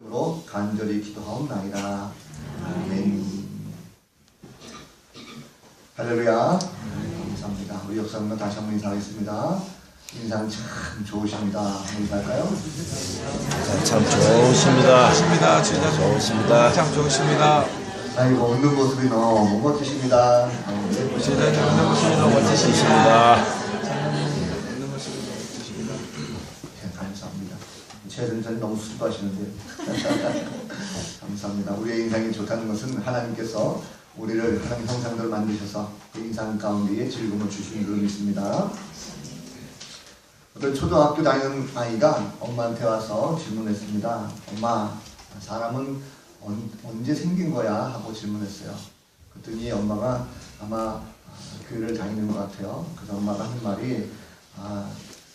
로 간절히 기도하옵나이다. 아멘. 할렐루야. 감사합니다. 우리 역사님과 다시 한번 인사하겠습니다. 인상 참 좋으십니다. 인사할까요? 참 좋으십니다. 진짜 좋으십니다. 참 좋으십니다. 아이고 웃는 모습이 너무 멋지십니다. 진짜 웃는 모습이 너무 멋지십니다. 감사합니다. 최선생 너무 수고하시는데 감사합니다. 우리의 인상이 좋다는 것은 하나님께서 우리를 하나님 형상대로 만드셔서 그 인상 가운데에 즐거움을 주시는 줄 믿습니다. 어떤 초등학교 다니는 아이가 엄마한테 와서 질문했습니다. 엄마, 사람은 언제 생긴 거야? 하고 질문했어요. 그랬더니 엄마가 아마 교회를 다니는 것 같아요. 그래서 엄마가 하는 말이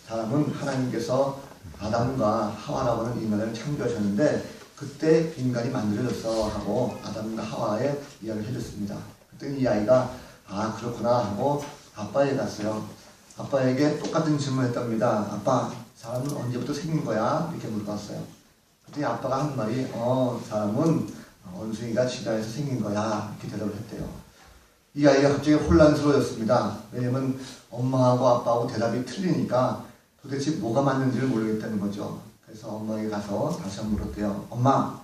사람은 하나님께서 아담과 하와라고 하는 인간을 창조하셨는데 그때 인간이 만들어졌어 하고 아담과 하와의 이야기를 해줬습니다. 그랬더니 이 아이가 그렇구나 하고 아빠에게 갔어요. 아빠에게 똑같은 질문을 했답니다. 아빠, 사람은 언제부터 생긴 거야? 이렇게 물어봤어요. 그랬더니 아빠가 한 말이 사람은 원숭이가 지다에서 생긴 거야 이렇게 대답을 했대요. 이 아이가 갑자기 혼란스러워졌습니다. 왜냐면 엄마하고 아빠하고 대답이 틀리니까 도대체 뭐가 맞는지를 모르겠다는 거죠. 그래서 엄마에게 가서 다시 한번 물었대요. 엄마,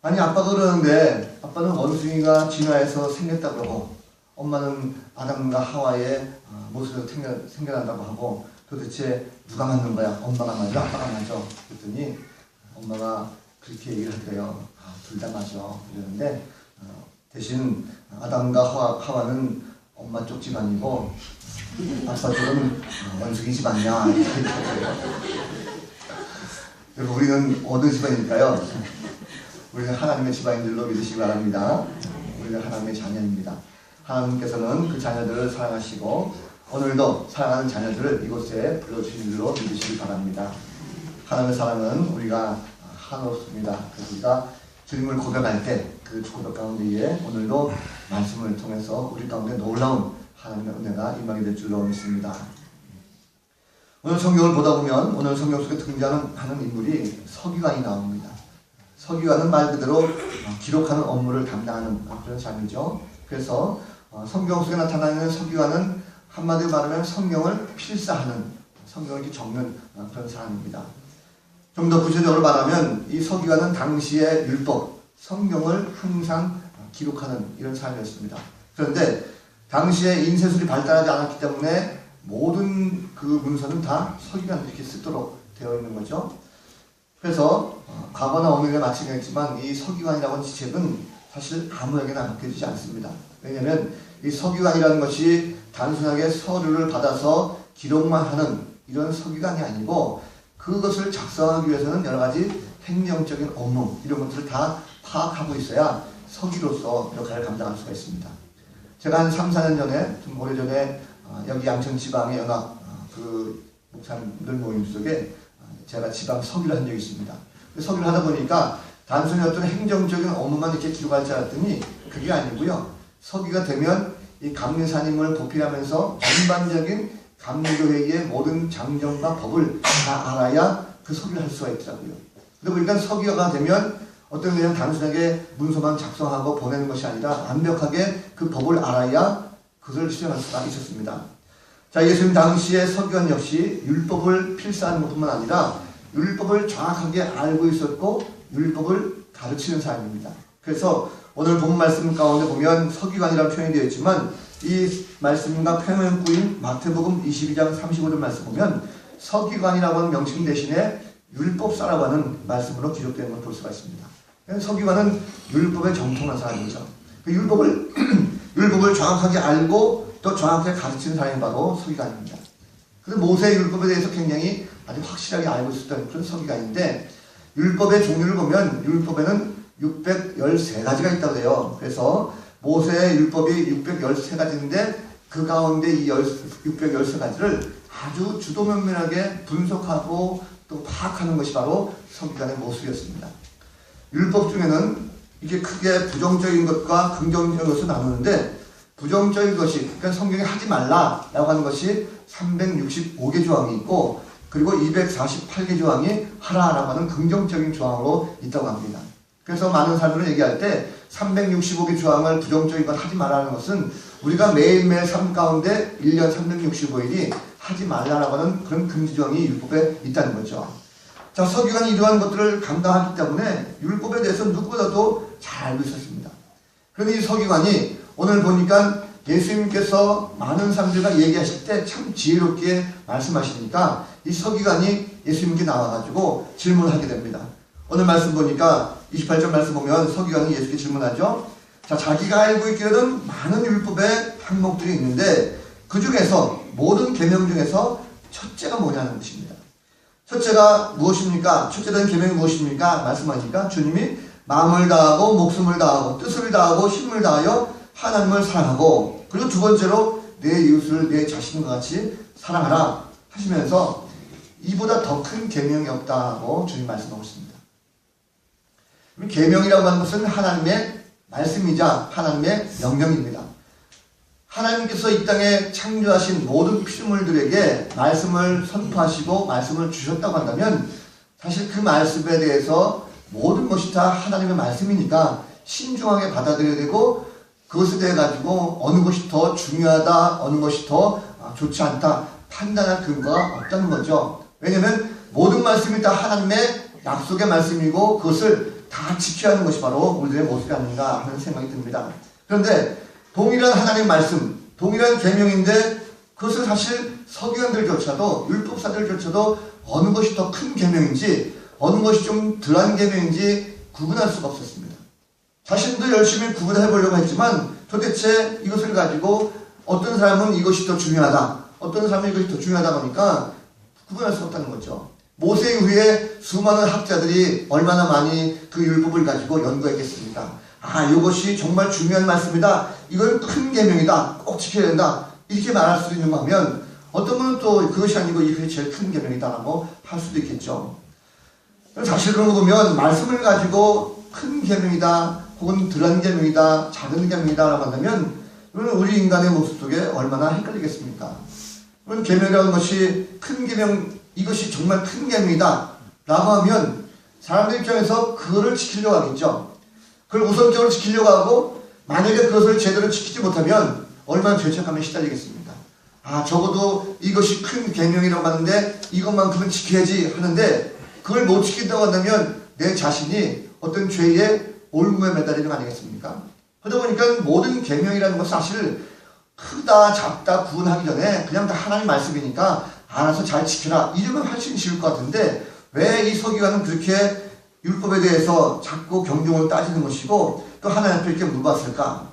아니 아빠가 그러는데 아빠는 원숭이가 진화해서 생겼다고 그러고 엄마는 아담과 하와의 모습에서 생겨난다고 하고 도대체 누가 맞는 거야? 엄마가 맞아? 아빠가 맞아? 그랬더니 엄마가 그렇게 얘기를 하더래요. 둘 다 맞아. 이러는데 대신 아담과 하와는 엄마 쪽 집안이고 아빠 쪽은 원숭이 집안이야. 여러분, 우리는 어느 집안일까요? 우리는 하나님의 집안인들로 믿으시기 바랍니다. 우리는 하나님의 자녀입니다. 하나님께서는 그 자녀들을 사랑하시고 오늘도 사랑하는 자녀들을 이곳에 불러주신 줄로 믿으시기 바랍니다. 하나님의 사랑은 우리가 한없습니다. 그래서 우리가 주님을 고백할 때 그 고백 가운데에 오늘도 말씀을 통해서 우리 가운데 놀라운 하나님의 은혜가 임하게 될 줄로 믿습니다. 오늘 성경을 보다 보면 오늘 성경 속에 등장하는 인물이 서기관이 나옵니다. 서기관은 말 그대로 기록하는 업무를 담당하는 그런 사람이죠. 그래서 성경 속에 나타나는 서기관은 한마디로 말하면 성경을 필사하는, 성경을 적는 그런 사람입니다. 좀 더 구체적으로 말하면 이 서기관은 당시의 율법, 성경을 항상 기록하는 이런 사람이었습니다. 그런데 당시에 인쇄술이 발달하지 않았기 때문에 모든 그 문서는 다 서기관이 이렇게 쓰도록 되어 있는 거죠. 그래서 과거나 오늘에 마찬가지지만 이 서기관이라고 하는 직책은 사실 아무에게나 맡겨지지 않습니다. 왜냐하면 이 서기관이라는 것이 단순하게 서류를 받아서 기록만 하는 이런 서기관이 아니고 그것을 작성하기 위해서는 여러 가지 행정적인 업무 이런 것들을 다 파악하고 있어야 서기로서 역할을 감당할 수가 있습니다. 제가 한 3, 4년 전에 좀 오래전에 여기 양천 지방의 연합 그 목사님들 모임 속에 제가 지방 서기를 한 적이 있습니다. 서기를 하다 보니까 단순히 어떤 행정적인 업무만 이렇게 기록할 줄 알았더니 그게 아니고요. 서기가 되면 이 감리사님을 보필하면서 전반적인 감리교회의 모든 장정과 법을 다 알아야 그 서기를 할 수가 있더라고요. 그러다 보니까 서기가 되면 어떤 그냥 단순하게 문서만 작성하고 보내는 것이 아니라 완벽하게 그 법을 알아야 그것을 실행할 수가 있었습니다. 자, 예수님 당시의 서기관 역시 율법을 필사하는 것뿐만 아니라 율법을 정확하게 알고 있었고 율법을 가르치는 사람입니다. 그래서 오늘 본 말씀 가운데 보면 서기관이라고 표현이 되어 있지만 이 말씀과 표명구인 마태복음 22장 35절 말씀 보면 서기관이라고 하는 명칭 대신에 율법사라고 하는 말씀으로 기록되는 걸 볼 수가 있습니다. 서기관은 율법에 정통한 사람이죠. 그 율법을 정확하게 알고 또 정확하게 가르치는 사람이 바로 서기관입니다. 그래서 모세의 율법에 대해서 굉장히 아주 확실하게 알고 있었던 그런 서기관인데 율법의 종류를 보면 율법에는 613가지가 있다고 해요. 그래서 모세의 율법이 613가지인데 그 가운데 이 613가지를 아주 주도면밀하게 분석하고 또 파악하는 것이 바로 서기관의 모습이었습니다. 율법 중에는 이게 크게 부정적인 것과 긍정적인 것을 나누는데 부정적인 것이 그러니까 성경에 하지 말라라고 하는 것이 365개 조항이 있고 그리고 248개 조항이 하라라고 하는 긍정적인 조항으로 있다고 합니다. 그래서 많은 사람들은 얘기할 때 365개 조항을 부정적인 것 하지 말라는 것은 우리가 매일매일 삶 가운데 1년 365일이 하지 말라라고 하는 그런 금지 조항이 율법에 있다는 거죠. 자, 서기관이 이러한 것들을 감당하기 때문에 율법에 대해서 누구보다도 잘 알고 있었습니다. 그런데 이 서기관이 오늘 보니까 예수님께서 많은 사람들과 얘기하실 때 참 지혜롭게 말씀하시니까 이 서기관이 예수님께 나와가지고 질문하게 됩니다. 오늘 말씀 보니까 28절 말씀 보면 서기관이 예수께 질문하죠. 자, 자기가 알고 있기로는 많은 율법의 항목들이 있는데 그 중에서 모든 계명 중에서 첫째가 뭐냐는 것입니다. 첫째가 무엇입니까? 첫째 된 계명이 무엇입니까? 말씀하니까 주님이 마음을 다하고 목숨을 다하고 뜻을 다하고 힘을 다하여 하나님을 사랑하고 그리고 두 번째로 내 이웃을 내 자신과 같이 사랑하라 하시면서 이보다 더 큰 계명이 없다고 주님 말씀하고 있습니다. 계명이라고 하는 것은 하나님의 말씀이자 하나님의 명령입니다. 하나님께서 이 땅에 창조하신 모든 피조물들에게 말씀을 선포하시고 말씀을 주셨다고 한다면 사실 그 말씀에 대해서 모든 것이 다 하나님의 말씀이니까 신중하게 받아들여야 되고 그것에 대해 가지고 어느 것이 더 중요하다, 어느 것이 더 좋지 않다 판단할 근거가 없다는 거죠. 왜냐하면 모든 말씀이 다 하나님의 약속의 말씀이고 그것을 다 지켜야 하는 것이 바로 우리들의 모습이 아닌가 하는 생각이 듭니다. 그런데 동일한 하나님의 말씀, 동일한 계명인데 그것을 사실 서기관들조차도 율법사들조차도 어느 것이 더 큰 계명인지 어느 것이 좀 덜한 계명인지 구분할 수가 없었습니다. 자신도 열심히 구분해 보려고 했지만 도대체 이것을 가지고 어떤 사람은 이것이 더 중요하다, 어떤 사람은 이것이 더 중요하다 보니까 구분할 수 없다는 거죠. 모세 이후에 수많은 학자들이 얼마나 많이 그 율법을 가지고 연구했겠습니까? 아, 이것이 정말 중요한 말씀이다. 이건 큰 계명이다. 꼭 지켜야 된다. 이렇게 말할 수 있는 거면 어떤 분은 또 그것이 아니고 이것이 제일 큰 계명이다라고 할 수도 있겠죠. 사실 그런 거 보면 말씀을 가지고 큰 계명이다 혹은 덜한 계명이다 작은 계명이다 라고 한다면 우리 인간의 모습 속에 얼마나 헷갈리겠습니까? 계명이라는 것이 큰 계명, 이것이 정말 큰 계명이다 라고 하면 사람들 입장에서 그거를 지키려고 하겠죠. 그걸 우선적으로 지키려고 하고 만약에 그것을 제대로 지키지 못하면 얼마나 죄책감에 시달리겠습니까? 아, 적어도 이것이 큰 계명이라고 하는데 이것만큼은 지켜야지 하는데 그걸 못 지킨다고 한다면 내 자신이 어떤 죄의 올무에 매달리는 거 아니겠습니까? 그러다 보니까 모든 계명이라는 것은 사실 크다 작다 구분하기 전에 그냥 다 하나님 말씀이니까 알아서 잘 지켜라 이러면 훨씬 쉬울 것 같은데 왜 이 서기관은 그렇게 율법에 대해서 자꾸 경종을 따지는 것이고 또 하나님 앞에 이렇게 물어봤을까?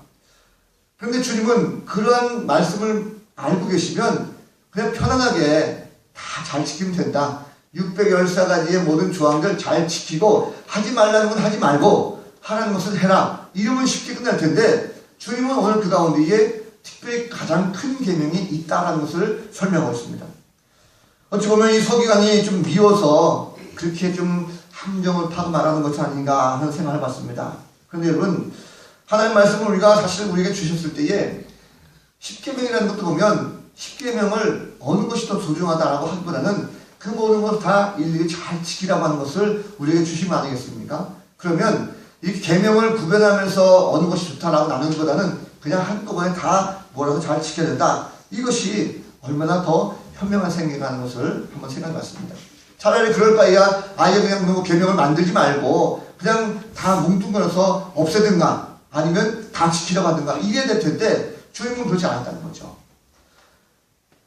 그런데 주님은 그러한 말씀을 알고 계시면 그냥 편안하게 다 잘 지키면 된다. 614가지의 모든 조항들 잘 지키고 하지 말라는 건 하지 말고 하라는 것을 해라. 이러면 쉽게 끝날 텐데 주님은 오늘 그 가운데에 특별히 가장 큰 계명이 있다라는 것을 설명하고 있습니다. 어찌 보면 이 서기관이 좀 미워서 그렇게 좀 함정을 파고 말하는 것이 아닌가 하는 생각을 해봤습니다. 그런데 여러분 하나님 말씀을 우리가 사실 우리에게 주셨을 때에 10계명이라는 것도 보면 10계명을 어느 것이 더 소중하다라고 하기보다는 그 모든 것을 다 일일이 잘 지키라고 하는 것을 우리에게 주시면 아니겠습니까? 그러면 이 계명을 구별하면서 어느 것이 좋다라고 나누는 것보다는 그냥 한꺼번에 다 뭐라도 잘 지켜야 된다. 이것이 얼마나 더 현명한 생각하는 것을 한번 생각해봤습니다. 차라리 그럴 바에야 아예 그냥 뭐 계명을 만들지 말고 그냥 다 뭉뚱그려서 없애든가 아니면 다 지키라고 하든가 이래야 될 텐데 주님은 그렇지 않았다는 거죠.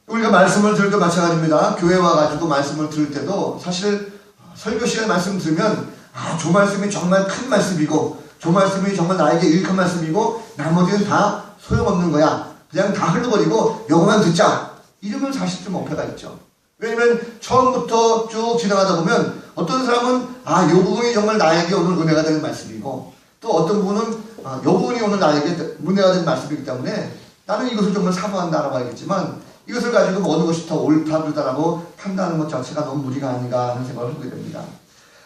우리가 말씀을 들을 때 마찬가지입니다. 교회 와가지고 말씀을 들을 때도 사실 설교 시간에 말씀 들으면 아, 저 말씀이 정말 큰 말씀이고 저 말씀이 정말 나에게 유익한 말씀이고 나머지는 다 소용없는 거야. 그냥 다 흘러버리고 요거만 듣자. 이러면 사실 좀 어폐가 있죠. 왜냐면 처음부터 쭉 지나가다 보면 어떤 사람은 아, 요 부분이 정말 나에게 오늘 은혜가 되는 말씀이고 또 어떤 부분은 요 부분이 오늘 나에게 은혜가 되는 말씀이기 때문에 나는 이것을 정말 사모한다라고 하겠지만 이것을 가지고 어느 것이 더 옳다 그르다라고 판단하는 것 자체가 너무 무리가 아닌가 하는 생각을 하게 됩니다.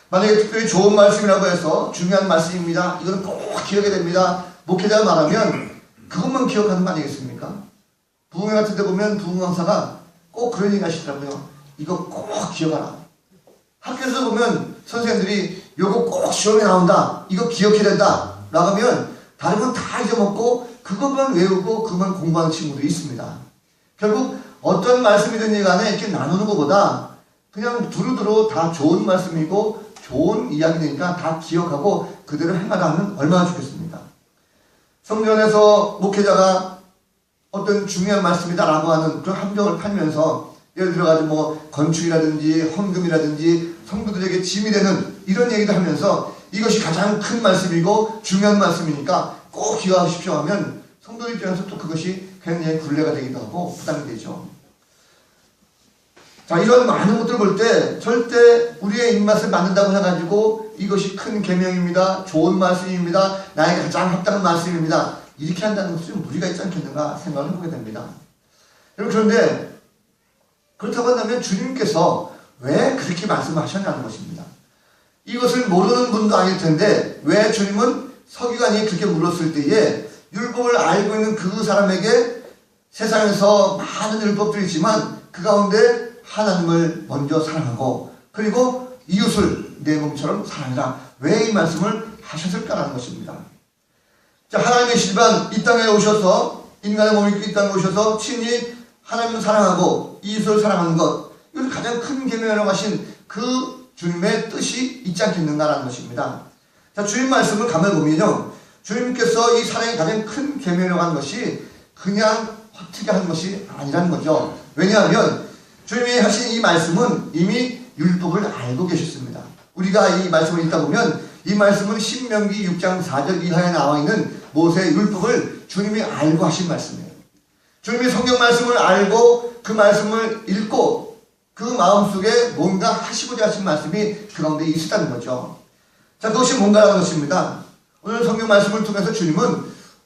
만약에 특별히 좋은 말씀이라고 해서 중요한 말씀입니다. 이거는 꼭 기억해야 됩니다. 목회자가 말하면 그것만 기억하는 거 아니겠습니까? 부흥회 같은 데 보면 부흥 강사가 꼭 그런 얘기 하시더라고요. 이거 꼭 기억하라. 학교에서 보면 선생님들이 이거 꼭 시험에 나온다. 이거 기억해야 된다. 라고 하면 다른 건 다 잊어먹고 그것만 외우고 그것만 공부하는 친구들이 있습니다. 결국 어떤 말씀이든지 간에 이렇게 나누는 것보다 그냥 두루두루 다 좋은 말씀이고 좋은 이야기니까 다 기억하고 그대로 행하라면 얼마나 좋겠습니까? 성전에서 목회자가 어떤 중요한 말씀이다라고 하는 그런 함정을 팔면서 예를 들어가지고 뭐 건축이라든지 헌금이라든지 성도들에게 짐이 되는 이런 얘기도 하면서 이것이 가장 큰 말씀이고 중요한 말씀이니까 꼭 기억하십시오 하면 성도 입장에서 또 그것이 굉장히 굴레가 되기도 하고 부담이 되죠. 자, 이런 많은 것들을 볼 때 절대 우리의 입맛을 맞는다고 해가지고 이것이 큰 계명입니다. 좋은 말씀입니다. 나에게 가장 합당한 말씀입니다. 이렇게 한다는 것은 좀 무리가 있지 않겠는가 생각을 해보게 됩니다. 여러분, 그런데 그렇다고 한다면 주님께서 왜 그렇게 말씀하셨냐는 것입니다. 이것을 모르는 분도 아닐 텐데 왜 주님은 서기관이 그렇게 물었을 때에 율법을 알고 있는 그 사람에게 세상에서 많은 율법들이 있지만 그 가운데 하나님을 먼저 사랑하고 그리고 이웃을 내 몸처럼 사랑해라. 왜 이 말씀을 하셨을까라는 것입니다. 자, 하나님의 실반 이 땅에 오셔서 인간의 몸을 입고 이 땅에 오셔서 친히 하나님을 사랑하고 이웃을 사랑하는 것, 이것을 가장 큰 계명이라고 하신 그 주님의 뜻이 있지 않겠는가라는 것입니다. 자, 주님 말씀을 가만 보면요, 주님께서 이 사랑의 가장 큰 계명이라고 하는 것이 그냥 헛되게 하는 것이 아니라는 거죠. 왜냐하면 주님이 하신 이 말씀은 이미 율법을 알고 계셨습니다. 우리가 이 말씀을 읽다 보면 이 말씀은 신명기 6장 4절 이하에 나와 있는 모세의 율법을 주님이 알고 하신 말씀이에요. 주님이 성경 말씀을 알고 그 말씀을 읽고 그 마음속에 뭔가 하시고자 하신 말씀이 그 가운데 있었다는 거죠. 자, 그것이 뭔가라는 것입니다. 오늘 성경 말씀을 통해서 주님은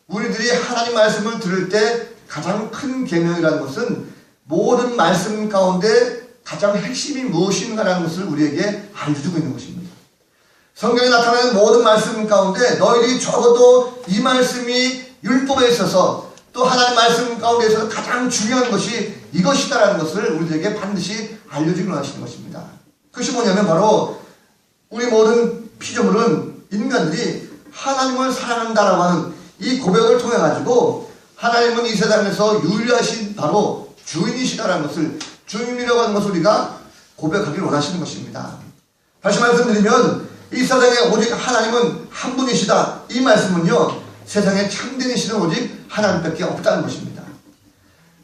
우리들이 하나님 말씀을 들을 때 가장 큰 계명이라는 것은 모든 말씀 가운데 가장 핵심이 무엇인가라는 것을 우리에게 알려주고 있는 것입니다. 성경에 나타나는 모든 말씀 가운데 너희들이 적어도 이 말씀이 율법에 있어서 또 하나님 말씀 가운데서 가장 중요한 것이 이것이다라는 것을 우리들에게 반드시 알려주기로 하시는 것입니다. 그것이 뭐냐면 바로 우리 모든 피조물은 인간들이 하나님을 사랑한다라고 하는 이 고백을 통해 가지고 하나님은 이 세상에서 유일하신 바로 주인이시다라는 것을, 주님이라고 하는 것을 우리가 고백하기를 원하시는 것입니다. 다시 말씀드리면 이 세상에 오직 하나님은 한 분이시다. 이 말씀은요, 세상에 참된 이시는 오직 하나님밖에 없다는 것입니다.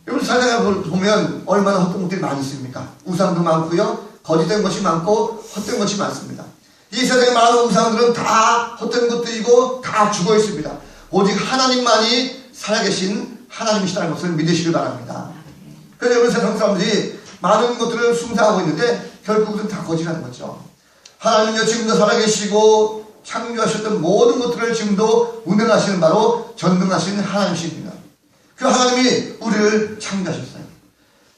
여러분, 세상에 보면 얼마나 헛된 것들이 많이 있습니까? 우상도 많고요, 거짓된 것이 많고 헛된 것이 많습니다. 이 세상의 많은 우상들은 다 헛된 것들이고 다 죽어 있습니다. 오직 하나님만이 살아계신 하나님이시다는 것을 믿으시길 바랍니다. 그래서 여러분, 세상 사람들이 많은 것들을 숭상하고 있는데 결국은 다 거짓하는 거죠. 하나님은요, 지금도 살아계시고 창조하셨던 모든 것들을 지금도 운행하시는 바로 전능하신 하나님이십니다. 그 하나님이 우리를 창조하셨어요.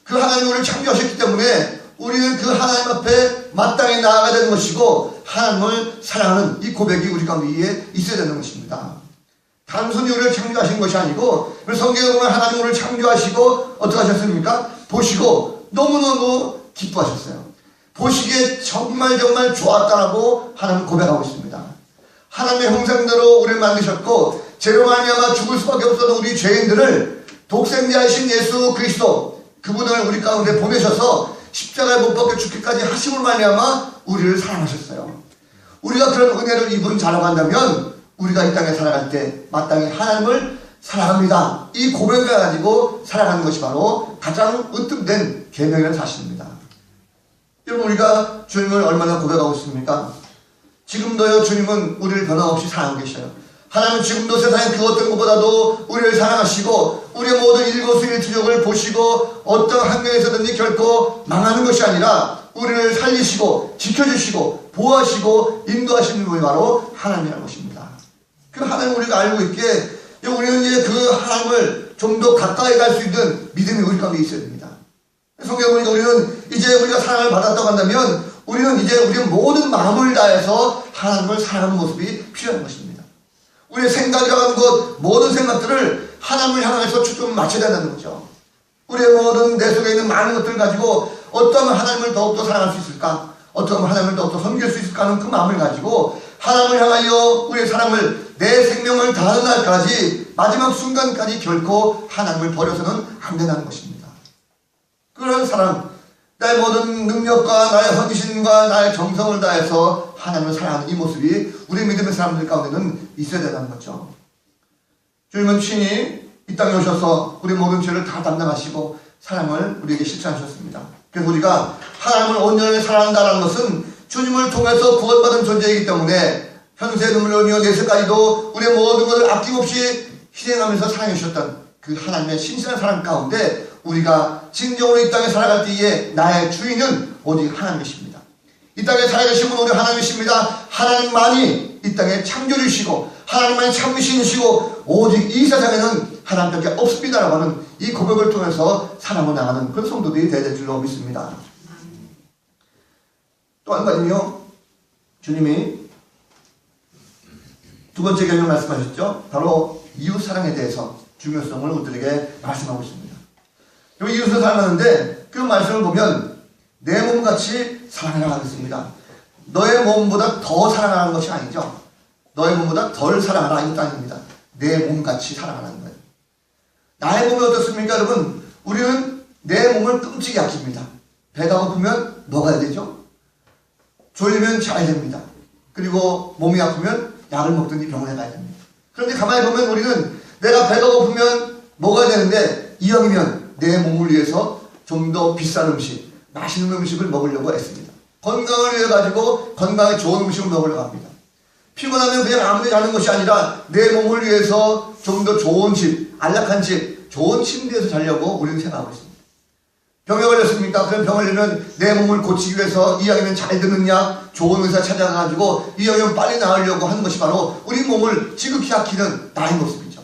그 하나님이 우리를 창조하셨기 때문에 우리는 그 하나님 앞에 마땅히 나아가야 되는 것이고 하나님을 사랑하는 이 고백이 우리 가운데 있어야 되는 것입니다. 단순히 우리를 창조하신 것이 아니고 성경에 보면 하나님 우리를 창조하시고 어떻게 하셨습니까? 보시고 너무너무 기뻐하셨어요. 보시기에 정말 좋았다라고 하나님 고백하고 있습니다. 하나님의 형상대로 우리를 만드셨고 죄로 말미암아 죽을 수밖에 없었던 우리 죄인들을 독생자이신 예수 그리스도 그분을 우리 가운데 보내셔서 십자가에 못 박혀 죽기까지 하심으로 말미암아 우리를 사랑하셨어요. 우리가 그런 은혜를 입은 자라고 한다면 우리가 이 땅에 살아갈 때 마땅히 하나님을 사랑합니다. 이 고백을 가지고 살아가는 것이 바로 가장 으뜸된 계명이라는 사실입니다. 여러분, 우리가 주님을 얼마나 고백하고 있습니까? 지금도요, 주님은 우리를 변함없이 사랑하고 계셔요. 하나님은 지금도 세상의 그 어떤 것보다도 우리를 사랑하시고 우리의 모든 일거수일투족을 보시고 어떤 환경에서든지 결코 망하는 것이 아니라 우리를 살리시고 지켜주시고 보호하시고 인도하시는 분이 바로 하나님이라는 것입니다. 그 하나님을 우리가 알고 있기에 우리는 이제 그 하나님을 좀 더 가까이 갈 수 있는 믿음이 우리 가운데 있어야 됩니다. 성경에 보니까 우리는 이제 우리가 사랑을 받았다고 한다면 우리는 이제 우리의 모든 마음을 다해서 하나님을 사랑하는 모습이 필요한 것입니다. 우리의 생각이라고 하는 것, 모든 생각들을 하나님을 향해서 초점을 맞춰야 된다는 거죠. 우리의 모든 내 속에 있는 많은 것들을 가지고 어떻게 하면 하나님을 더욱더 사랑할 수 있을까? 어떻게 하면 하나님을 더욱더 섬길 수 있을까 하는 그 마음을 가지고 하나님을 향하여 우리의 사랑을 내 생명을 다하는 날까지 마지막 순간까지 결코 하나님을 버려서는 안 된다는 것입니다. 그런 사랑, 나의 모든 능력과 나의 헌신과 나의 정성을 다해서 하나님을 사랑하는 이 모습이 우리 믿음의 사람들 가운데는 있어야 된다는 거죠. 주님은 친히 이 땅에 오셔서 우리 모든 죄를 다 담당하시고 사랑을 우리에게 실천하셨습니다. 그래서 우리가 하나님을 온전히 사랑한다는 것은 주님을 통해서 구원받은 존재이기 때문에 현세 눈물을 흘리며 내세까지도 우리의 모든 것을 아낌없이 희생하면서 사랑해 주셨던 그 하나님의 신실한 사랑 가운데 우리가 진정으로 이 땅에 살아갈 때에 나의 주인은 오직 하나님이십니다. 이 땅에 살아계신 분은 오직 하나님이십니다. 하나님만이 이 땅에 창조주시고 하나님만이 참신이시고 오직 이 세상에는 하나님밖에 없습니다라고 하는 이 고백을 통해서 사랑을 나가는 그런 성도들이 되될 줄로 믿습니다. 또 한 가지는요, 주님이 두 번째 계명 말씀하셨죠. 바로 이웃 사랑에 대해서 중요성을 우리들에게 말씀하고 있습니다. 여기 이웃을 사랑하는데 그 말씀을 보면 내 몸같이 사랑하라 하겠습니다. 너의 몸보다 더 사랑하는 것이 아니죠. 너의 몸보다 덜 사랑하라 이것도 아닙니다. 내 몸같이 사랑하라는 거예요. 나의 몸이 어떻습니까 여러분? 우리는 내 몸을 끔찍이 아낍니다. 배가 고프면 먹어야 되죠. 졸리면 자야 됩니다. 그리고 몸이 아프면 약을 먹든지 병원에 가야 됩니다. 그런데 가만히 보면 우리는 내가 배가 고프면 먹어야 되는데 이왕이면 내 몸을 위해서 좀 더 비싼 음식, 맛있는 음식을 먹으려고 애씁니다. 건강을 위해 가지고 건강에 좋은 음식을 먹으려고 합니다. 피곤하면 그냥 아무데나 자는 것이 아니라 내 몸을 위해서 좀 더 좋은 집, 안락한 집, 좋은 침대에서 자려고 우리는 생각하고 있습니다. 병에 걸렸습니까? 그럼 병을 내면 내 몸을 고치기 위해서 이왕이면 잘 드는 약, 좋은 의사 찾아가지고 이왕이면 빨리 나으려고 하는 것이 바로 우리 몸을 지극히 아끼는 나의 모습이죠.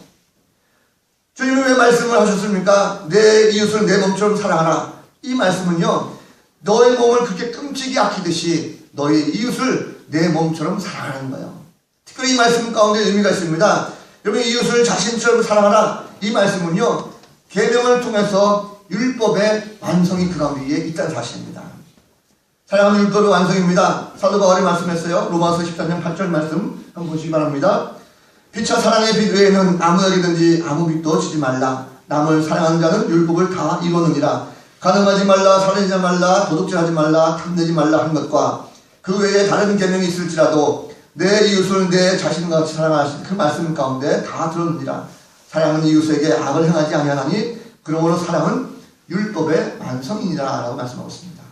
주님은 왜 말씀을 하셨습니까? 내 이웃을 내 몸처럼 사랑하라. 이 말씀은요, 너의 몸을 그렇게 끔찍이 아끼듯이 너의 이웃을 내 몸처럼 사랑하는 거예요. 특별히 이 말씀 가운데 의미가 있습니다. 여러분, 이웃을 자신처럼 사랑하라. 이 말씀은요, 계명을 통해서 율법의 완성이 그 가운데에 있다는 사실입니다. 사랑하는 율법의 완성입니다. 사도 바울이 말씀했어요. 로마서 13장 8절 말씀 한번 보시기 바랍니다. 피차 사랑의 빛 외에는 아무에게든지 아무 빛도 지지 말라. 남을 사랑하는 자는 율법을 다 이루느니라. 간음하지 말라, 살인하지 말라, 도둑질하지 말라, 탐내지 말라 한 것과 그 외에 다른 계명이 있을지라도 내 이웃을 내 자신과 같이 사랑하신 그 말씀 가운데 다 들었느니라. 사랑하는 이웃에게 악을 행하지 아니하나니 그러므로 사랑은 율법의 완성이니라 라고 말씀하고 있습니다.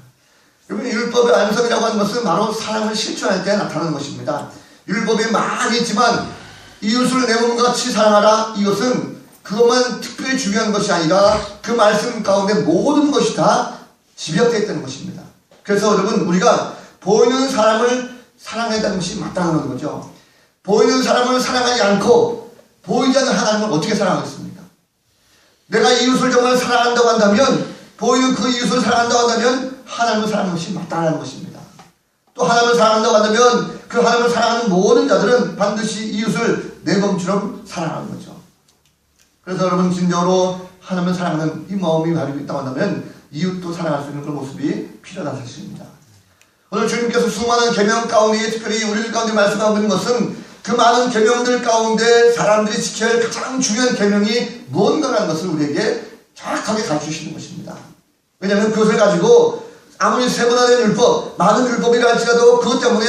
여러분, 율법의 완성이라고 하는 것은 바로 사랑을 실천할 때 나타나는 것입니다. 율법이 많이 있지만 이웃을 내 몸같이 사랑하라, 이것은 그것만 특별히 중요한 것이 아니라 그 말씀 가운데 모든 것이 다 집약되어 있다는 것입니다. 그래서 여러분, 우리가 보이는 사람을 사랑해야 되는 것이 마땅한 거죠. 보이는 사람을 사랑하지 않고 보이지 않는 하나님을 어떻게 사랑하겠습니까? 내가 이웃을 정말 사랑한다고 한다면, 보이는 그 이웃을 사랑한다고 한다면 하나님을 사랑하는 것이 마땅한 것입니다. 또 하나님을 사랑한다고 한다면 그 하나님을 사랑하는 모든 자들은 반드시 이웃을 내 몸처럼 사랑하는 거죠. 그래서 여러분, 진정으로 하나님을 사랑하는 이 마음이 가지고 있다고 한다면 이웃도 사랑할 수 있는 그런 모습이 필요하다는 사실입니다. 오늘 주님께서 수많은 계명 가운데 특별히 우리들 가운데 말씀하고 있는 것은 그 많은 계명들 가운데 사람들이 지켜야 할 가장 중요한 계명이 무언가라는 것을 우리에게 정확하게 가르치시는 것입니다. 왜냐하면 그것을 가지고 아무리 세분화된 율법, 많은 율법이라 할지라도 그것 때문에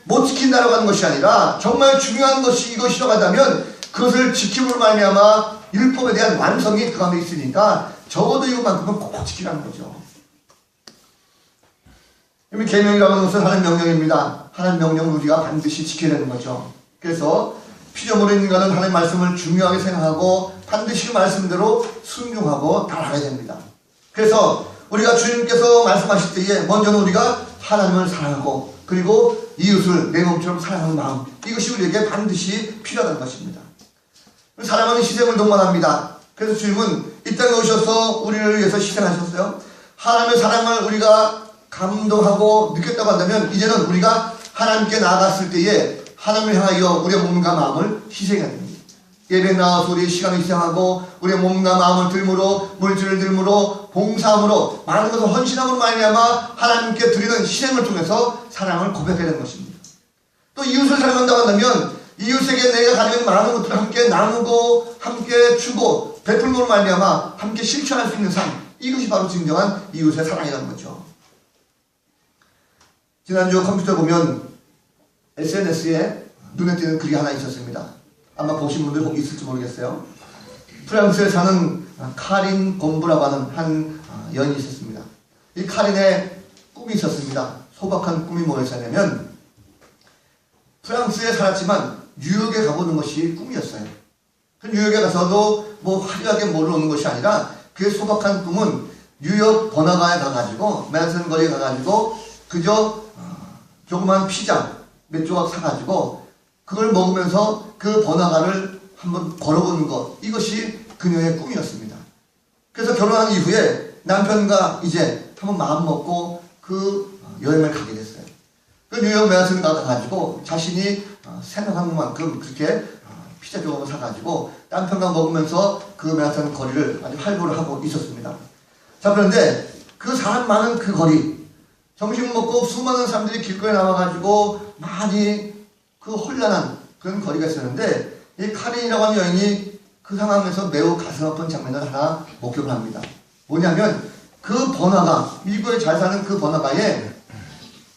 못 지킨다라고 하는 것이 아니라 정말 중요한 것이 이것이라고 한다면 그것을 지킴으로 말미암아 율법에 대한 완성이 그 가운데 있으니까 적어도 이것만큼은 꼭 지키라는 거죠. 계명이라고 하는 것은 하나님 명령입니다. 하나님 명령을 우리가 반드시 지켜야 되는 거죠. 그래서 피조물인 인간은 하나님의 말씀을 중요하게 생각하고 반드시 그 말씀대로 순종하고 따라가야 됩니다. 그래서 우리가 주님께서 말씀하실 때에 먼저는 우리가 하나님을 사랑하고 그리고 이웃을 내 몸처럼 사랑하는 마음, 이것이 우리에게 반드시 필요하다는 것입니다. 사랑하는 희생을 동반합니다. 그래서 주님은 이 땅에 오셔서 우리를 위해서 희생하셨어요. 하나님의 사랑을 우리가 감동하고 느꼈다고 한다면 이제는 우리가 하나님께 나아갔을 때에 하나님을 향하여 우리의 몸과 마음을 희생해야 됩니다. 예배 나와서 우리 시간을 희생하고 우리의 몸과 마음을 들므로 물질을 들므로 봉사함으로 많은 것을 헌신함으로 말미암아 하나님께 드리는 희생을 통해서 사랑을 고백해야 되는 것입니다. 또 이웃을 사랑한다고 한다면 이웃에게 내가 가지고 있는 많은 것들을 함께 나누고 함께 주고 베풀므로 말미암아 함께 실천할 수 있는 삶, 이것이 바로 진정한 이웃의 사랑이라는 거죠. 지난주 컴퓨터 보면 SNS에 눈에 띄는 글이 하나 있었습니다. 아마 보신 분들 있을지 모르겠어요. 프랑스에 사는 카린 곰브라고 하는 한 여인이 있었습니다. 이 카린의 꿈이 있었습니다. 소박한 꿈이 뭐였냐면 프랑스에 살았지만 뉴욕에 가보는 것이 꿈이었어요. 그 뉴욕에 가서도 뭐 화려하게 놀러 오는 것이 아니라 그의 소박한 꿈은 뉴욕 번화가에 가가지고 맨하튼 거리에 가가지고 그저 조그만 피자 몇 조각 사가지고 그걸 먹으면서 그 번화가를 한번 걸어보는 것, 이것이 그녀의 꿈이었습니다. 그래서 결혼한 이후에 남편과 이제 한번 마음 먹고 그 여행을 가게 됐어요. 그 뉴욕 맨하튼 가가지고 자신이 생각한 것만큼 그렇게 피자 조각을 사가지고 남편과 먹으면서 그 맨하튼 거리를 아주 활보를 하고 있었습니다. 자, 그런데 그 사람 많은 그 거리, 점심 먹고 수많은 사람들이 길거리에 나와가지고 많이 그 혼란한 그런 거리가 있었는데 이 카린이라고 하는 여인이 그 상황에서 매우 가슴 아픈 장면을 하나 목격을 합니다. 뭐냐면 그 번화가, 미국에 잘 사는 그 번화가에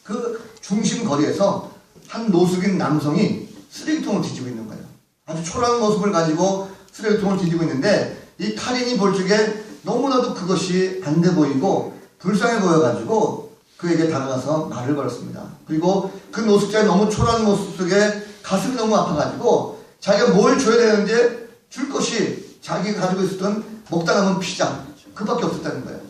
그 중심 거리에서 한 노숙인 남성이 쓰레기통을 뒤지고 있는 거예요. 아주 초라한 모습을 가지고 쓰레기통을 뒤지고 있는데 이 카린이 볼 적에 너무나도 그것이 안 돼 보이고 불쌍해 보여가지고 그에게 다가가서 말을 걸었습니다. 그리고 그 노숙자의 너무 초라한 모습 속에 가슴이 너무 아파가지고 자기가 뭘 줘야 되는데 줄 것이 자기가 가지고 있었던 먹다 남은 피자 그밖에 없었다는 거예요.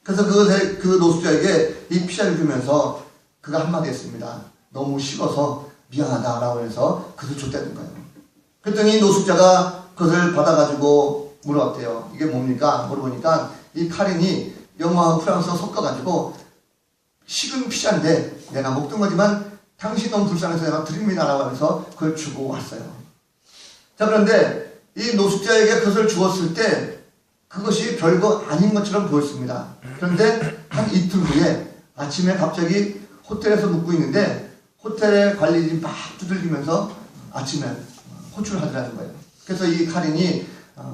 그래서 그 노숙자에게 이 피자를 주면서 그가 한마디 했습니다. 너무 식어서 미안하다라고 해서 그것을 줬다는 거예요. 그랬더니 노숙자가 그것을 받아가지고 물어봤대요. 이게 뭡니까? 물어보니까 이 카린이 영어와 프랑스어 섞어가지고 식은 피자인데 내가 먹던 거지만 당신 너무 불쌍해서 내가 드립니다라고 하면서 그걸 주고 왔어요. 자, 그런데 이 노숙자에게 그것을 주었을 때 그것이 별거 아닌 것처럼 보였습니다. 그런데 한 이틀 후에 아침에 갑자기 호텔에서 묵고 있는데 호텔의 관리인이 막 두들기면서 아침에 호출을 하더라는 거예요. 그래서 이 카린이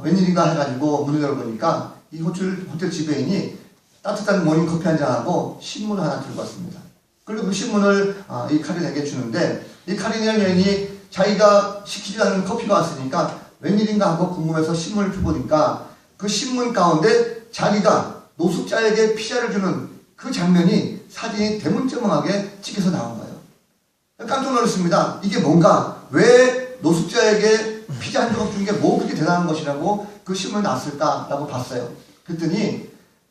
웬일인가 해가지고 문을 열어보니까 이 호텔 지배인이 따뜻한 모닝커피 한 잔하고 신문을 하나 들고 왔습니다. 그리고 그 신문을 이 카린에게 주는데 이 카린이라는 여인이 자기가 시키지 않은 커피가 왔으니까 웬일인가 하고 궁금해서 신문을 펴보니까 그 신문 가운데 자기가 노숙자에게 피자를 주는 그 장면이 사진이 대문짝만하게 찍혀서 나온 거예요. 깜짝 놀랐습니다. 이게 뭔가 왜 노숙자에게 피자 한 조각 준 게 뭐 그렇게 대단한 것이라고 그 신문을 놨을까라고 봤어요. 그랬더니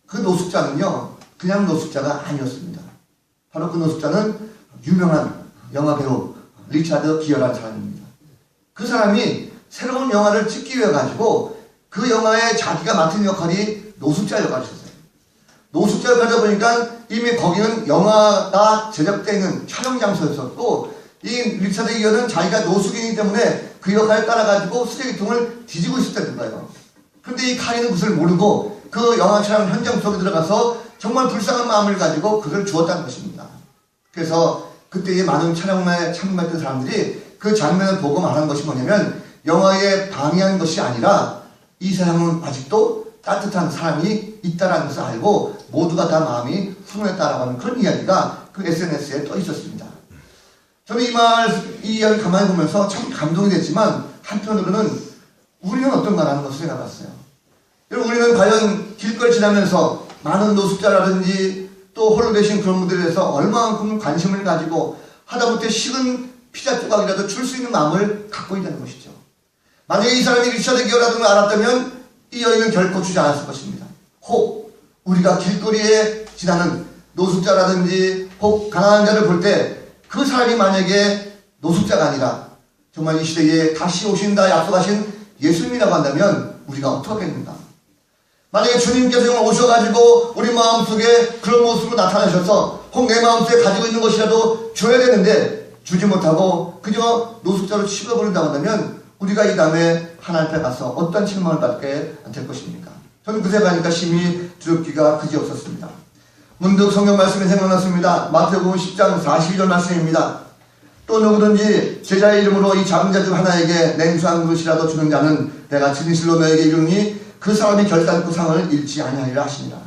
그 노숙자는요 그냥 노숙자가 아니었습니다. 바로 그 노숙자는 유명한 영화배우 리차드 기어라는 사람입니다. 그 사람이 새로운 영화를 찍기 위해 가지고 그 영화에 자기가 맡은 역할이 노숙자 역할이었어요. 노숙자 역할이다 보니까 이미 거기는 영화가 제작되어 있는 촬영 장소였었고 이 리차드 기어는 자기가 노숙인이기 때문에 그 역할에 따라가지고 쓰레기통을 뒤지고 있었다는 거예요. 그런데 이 카린은 그것을 모르고 그 영화 촬영 현장 속에 들어가서 정말 불쌍한 마음을 가지고 그걸 주었다는 것입니다. 그래서 그때의 많은 촬영에 참가했던 사람들이 그 장면을 보고 말한 것이 뭐냐면 영화에 방해한 것이 아니라 이 사람은 아직도 따뜻한 사람이 있다는 것을 알고 모두가 다 마음이 훈훈했다라고 하는 그런 이야기가 그 SNS에 떠 있었습니다. 저는 이 이야기 가만히 보면서 참 감동이 됐지만 한편으로는 우리는 어떤가라는 것을 생각해봤어요. 여러분, 우리는 과연 길거리 지나면서 많은 노숙자라든지 또 홀로 계신 그런 분들에 대해서 얼마만큼 관심을 가지고 하다못해 식은 피자 조각이라도 줄 수 있는 마음을 갖고 있다는 것이죠. 만약에 이 사람이 리차드 기어라는 걸 알았다면 이 여인은 결코 주지 않았을 것입니다. 혹 우리가 길거리에 지나는 노숙자라든지 혹 가난한 자를 볼 때 그 사람이 만약에 노숙자가 아니라 정말 이 시대에 다시 오신다 약속하신 예수님이라고 한다면 우리가 어떻게 하겠는가? 만약에 주님께서 정말 오셔가지고 우리 마음속에 그런 모습으로 나타나셔서 혹 내 마음속에 가지고 있는 것이라도 줘야 되는데 주지 못하고 그저 노숙자로 치워버린다고 한다면 우리가 이 다음에 하나님 앞에 가서 어떤 책망을 받게 될 것입니까? 저는 그새 가니까 심히 두렵기가 그지없었습니다. 문득 성경 말씀이 생각났습니다. 마태복음 10장 42절 말씀입니다. 또 누구든지 제자의 이름으로 이 작은 자 중 하나에게 냉수 한 그릇이라도 주는 자는 내가 진실로 너에게 이르니 그 사람이 결단코 상을 잃지 아니하리라 하시니라.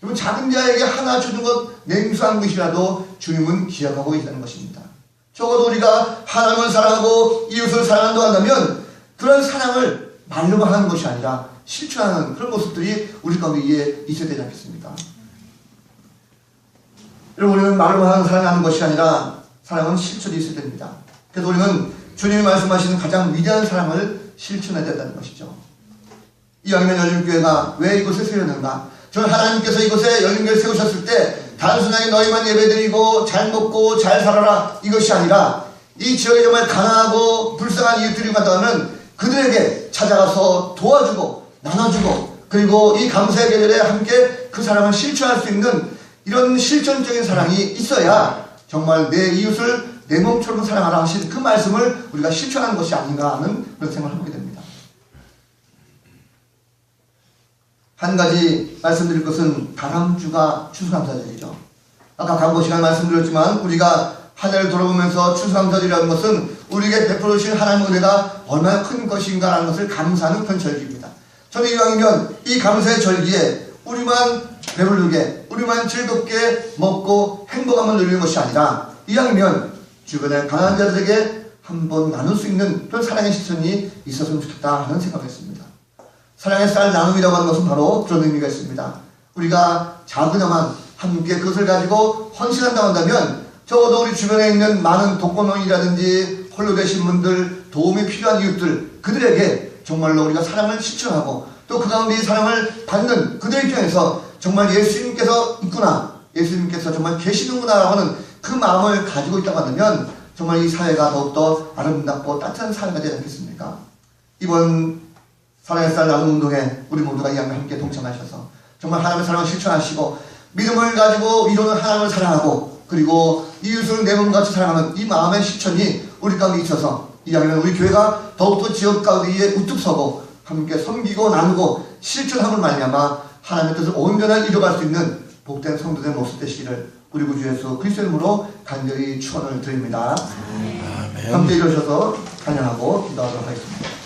여러분, 작은 자에게 하나 주는 것, 냉수 한 그릇이라도 주님은 기억하고 있다는 것입니다. 적어도 우리가 하나님을 사랑하고 이웃을 사랑한다고 한다면 그런 사랑을 말로만 하는 것이 아니라 실천하는 그런 모습들이 우리 가운데 있어야 되지 않겠습니까? 여러분, 우리는 말로만 하는 사랑하는 것이 아니라 사랑은 실천이 있어야 됩니다. 그래서 우리는 주님이 말씀하시는 가장 위대한 사랑을 실천해야 된다는 것이죠. 이왕이면 열린교회가 왜 이곳에 세웠는가? 저는 하나님께서 이곳에 열린교회를 세우셨을 때 단순하게 너희만 예배드리고 잘 먹고 잘 살아라 이것이 아니라 이 지역에 정말 가난하고 불쌍한 이웃들이 간다면 그들에게 찾아가서 도와주고 나눠주고 그리고 이 감사의 계절에 함께 그 사랑을 실천할 수 있는 이런 실천적인 사랑이 있어야 정말 내 이웃을 내 몸처럼 사랑하라 하신 그 말씀을 우리가 실천하는 것이 아닌가 하는 그런 생각을 하게 됩니다. 한 가지 말씀드릴 것은 다음 주가 추수감사절이죠. 아까 광고 시간 말씀드렸지만 우리가 한 해를 돌아보면서 추수감사절이라는 것은 우리에게 베풀어 주신 하나님의 은혜가 얼마나 큰 것인가라는 것을 감사하는 그런 절기입니다. 저는 이왕이면 이 감사의 절기에 우리만 배부르게 우리만 즐겁게 먹고 행복함을 누리는 것이 아니라 이왕이면 주변의 가난한 자들에게 한번 나눌 수 있는 그런 사랑의 실천이 있었으면 좋겠다 하는 생각을 했습니다. 사랑의 쌀 나눔이라고 하는 것은 바로 그런 의미가 있습니다. 우리가 작으나마 함께 그것을 가지고 헌신한다고 한다면 적어도 우리 주변에 있는 많은 독거노인이라든지 홀로 계신 분들, 도움이 필요한 이웃들, 그들에게 정말로 우리가 사랑을 실천하고 또 그 가운데 이 사랑을 받는 그들 입장에서 정말 예수님께서 있구나, 예수님께서 정말 계시는구나 하는 그 마음을 가지고 있다고 한다면 정말 이 사회가 더욱더 아름답고 따뜻한 사회가 되지 않겠습니까? 이번 사랑의 쌀 나눔 운동에 우리 모두가 이 양과 함께 동참하셔서 정말 하나님의 사랑을 실천하시고 믿음을 가지고 이루는 하나님을 사랑하고 그리고 이웃을 내 몸같이 사랑하는 이 마음의 실천이 우리 가운데 있어서 이 양에는 우리 교회가 더욱더 지역 가운데에 우뚝 서고 함께 섬기고 나누고 실천함을 말미암아 하나님의 뜻을 온전하게 이뤄갈 수 있는 복된 성도된 모습 되시기를 우리 구주 예수 그리스도의 이름으로 간절히 축원을 드립니다. 함께 이루셔서 찬양하고 기도하도록 하겠습니다.